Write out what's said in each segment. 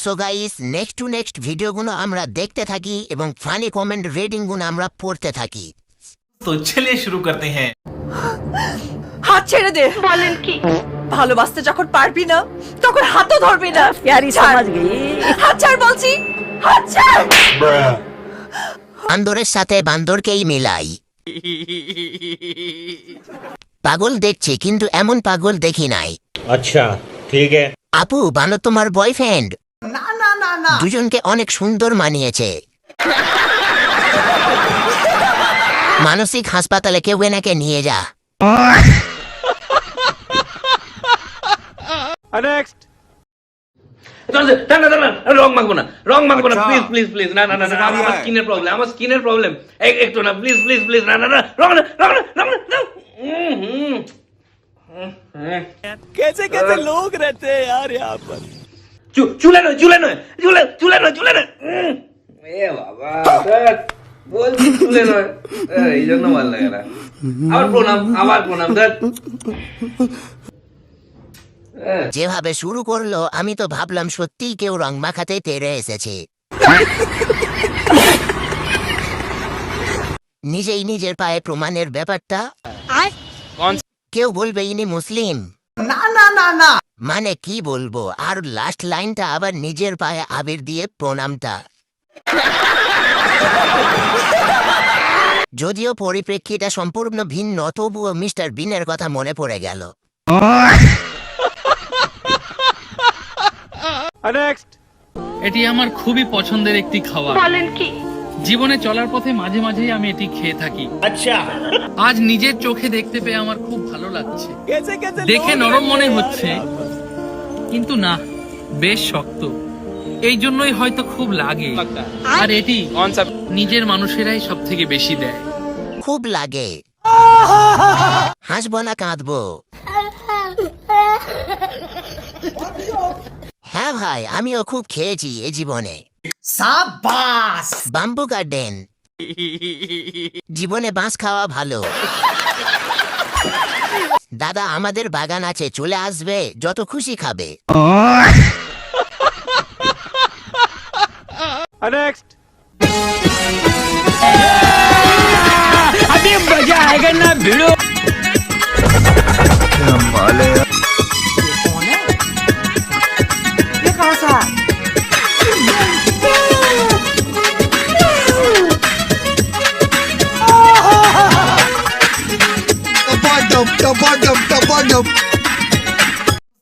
So guys, next to next ভিডিওগুলো আমরা দেখতে থাকি এবং ফানি কমেন্ট রেটিংগুলো আমরা পড়তে থাকি। तो चलिए शुरू करते हैं। হাত ছেড়ে দে। বলেন কি? ভালোবাসতে যখন পারবি না তখন হাতও ধরবি না। प्यारी ছাড়। समझ गई। হাত ছাড় বলছি, হাত ছাড়। বান্দরের সাথে বান্দরকেই মিলাই। পাগল দেখছি কিন্তু এমন পাগল দেখি নাই। अच्छा ठीक है। আপু, বানো তোমার বয়ফ্রেন্ড? না না না না। দুজনকে অনেক সুন্দর মানিয়েছে। মানসিক হাসপাতালে কেউ এনাকে নিয়ে যা। नेक्स्ट। রং মাখবো না, রং মাখবো না, প্লিজ প্লিজ প্লিজ, না না না না, আমার স্কিনের প্রবলেম, আমার স্কিনের প্রবলেম, একটু না, প্লিজ প্লিজ প্লিজ, না না না, রং না, রং না, রং না, कैसे कैसे लोग रहते हैं यार यहाँ पर। চুলে নয়, চুলে নয়, চুলে চুলে নয়, চুলে নয়, এ বাবা, বলছি চুলে নয়, এই জন্য ভালো লাগে না। আবার প্রণাম, আবার প্রণাম, যেভাবে শুরু করলো আমি তো ভাবলাম সত্যিই কেউ রং মাখাতে তেরে এসেছে। নিজেই নিজের পায়ে প্রমাণের ব্যাপারটা। কেউ বলবে ইনি মুসলিম। না না না না। মানে কি বলবো, আর লাস্ট লাইনটা আবার নিজের পায়ে আবির দিয়ে প্রণামটা। যদিও পরিপ্রেক্ষিটা সম্পূর্ণ ভিন্ন, তবুও মিস্টার বিনের কথা মনে পড়ে গেল। नेक्स्ट। এটি আমার খুবই পছন্দের একটি খাবার। বলেন কি? জীবনে চলার পথে মাঝে মাঝেই আমি এটি খেয়ে থাকি। अच्छा আজ নিজের চোখে দেখতে পেয়ে আমার খুব ভালো লাগছে। कैसे कैसे দেখে लोग নরম रहते মনে हैं यार হচ্ছে, यहाँ पर। কিন্তু না, বেশ শক্ত। এই জন্যই হয়তো খুব লাগে। আর এটি নিজের মানুষেরাই সব থেকে বেশি দেয়। খুব লাগে। হাসবো না কাঁদবো? হ্যাঁ ভাই, আমিও খুব খেয়েছি এ জীবনে। সাবাস। Bamboo garden. জীবনে বাঁশ খাওয়া ভালো। দাদা, আমাদের বাগান আছে, চলে আসবে, যত খুশি খাবে। नेक्स्ट। अभी मजा आएगा ना भिड़ो। ये कौन सा?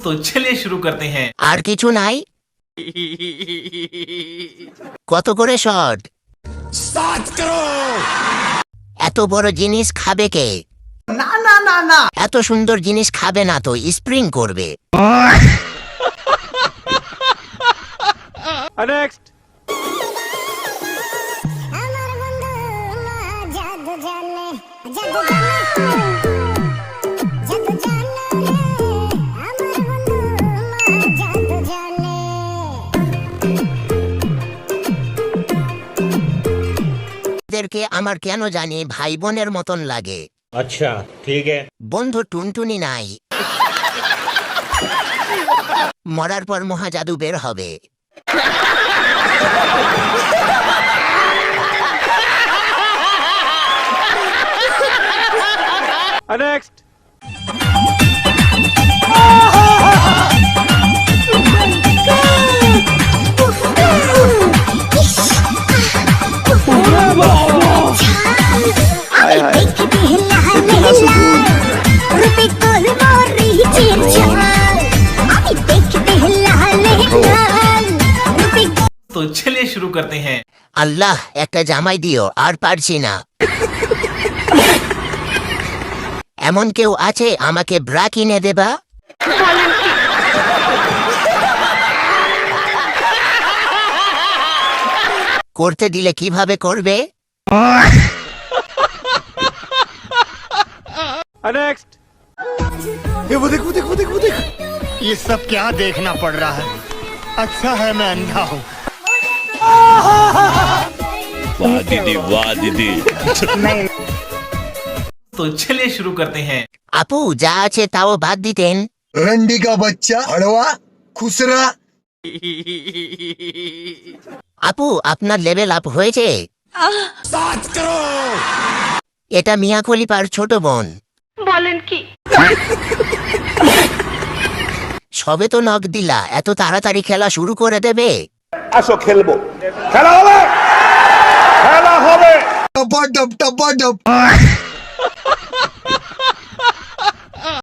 तो चलिए शुरू करते हैं। আর কিছু নাই? কত করে শট? এত বড় জিনিস খাবে কে? না না না না। এত সুন্দর জিনিস খাবে না তো, স্প্রিং করবে। नेक्स्ट। এদেরকে আমার কেন জানি ভাই বোনের মতন লাগে। अच्छा ठीक है। বন্ধু টুনটুনি নাই। মরার পর মহাজাদু বের হবে। नेक्स्ट। तो चलिए शुरू करते हैं। আল্লাহ, একটা জামাই দিও, আর পারছি না। এমন কেউ আছে আমাকে ব্রা কিনে দেবা? বলেন কি? করতে দিলে কিভাবে করবে? नेक्स्ट। ये वो देखो देखो देखो देखो, ये सब क्या देखना पड़ रहा है। अच्छा है मैं अंधा हूँ। वाह दीदी, वाह दीदी। तो चलिए शुरू करते हैं। আপু, যা আছে তাও বাদ দিতেন। रंडी का बच्चा हड़वा खुसरा আপু আপনার লেভেল আপ হয়েছে? এটা মিয়া খলিফার ছোট বোন। বলেন কি? সবে তো নক দিলা, এত তাড়াতাড়ি খেলা শুরু করে দেবে? আসো খেলবো, খেলা হবে, খেলা হবে।